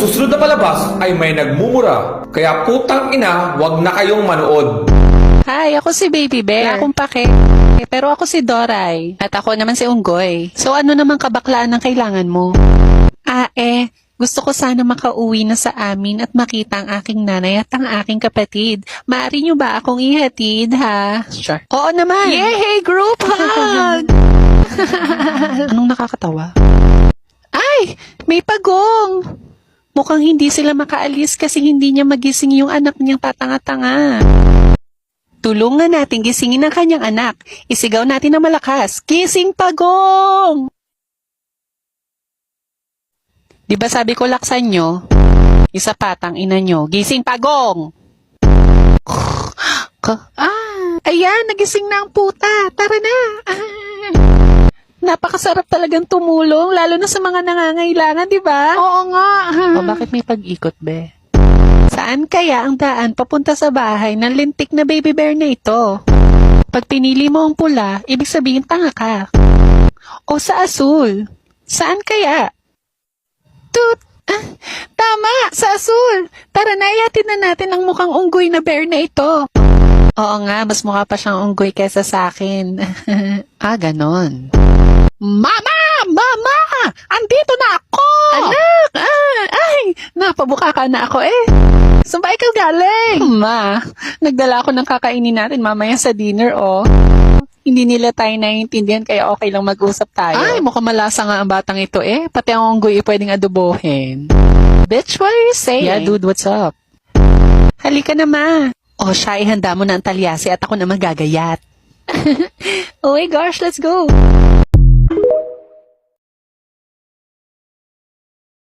susunod na palabas ay may nagmumura. Kaya putang ina, wag na kayong manood. Hi, ako si Baby Bear. Wala akong pake. Pero ako si Doray. At ako naman si Unggoy. So ano naman kabaklaan ang kailangan mo? Gusto ko sana makauwi na sa amin at makita ang aking nanay at ang aking kapatid. Maaari niyo ba akong ihatid, ha? Sure. Oo naman. Yay! Group hug! Anong nakakatawa? Ay! May pagong! Mukhang hindi sila makaalis kasi hindi niya magising yung anak niyang tatanga-tanga. Tulungan natin gisingin ang kanyang anak. Isigaw natin na malakas. Gising pagong! Di ba sabi ko laksan nyo? Isa patang ina nyo. Gising pagong! Ayan, nagising na ang puta. Tara na. Napakasarap talagang tumulong, lalo na sa mga nangangailangan, di ba? Oo nga. O bakit may pag-ikot, be? Saan kaya ang daan papunta sa bahay ng lintik na baby bear na ito? Pag pinili mo ang pula, ibig sabihin tanga ka. O sa asul? Saan kaya? Tama! Sa asul! Tara na, ihatid na natin ang mukhang unggoy na bear na ito. Oo nga, mas mukha pa siyang unggoy kesa sa akin. Ganon. Mama! Mama! Andito na ako! Anak! Napabuka ka na ako eh. Saan ba ikaw galing? Ma, nagdala ako ng kakainin natin mamaya sa dinner, oh. Hindi nila tayo naiintindihan kaya okay lang mag-usap tayo. Ay, mukhang malasa nga ang batang ito eh. Pati ang unggoy pwedeng adobohin. Bitch, what are you saying? Yeah, dude, what's up? Halika na, ma. O siya, ihanda mo na ang talyasi at ako na magagayat. Oh my gosh, let's go.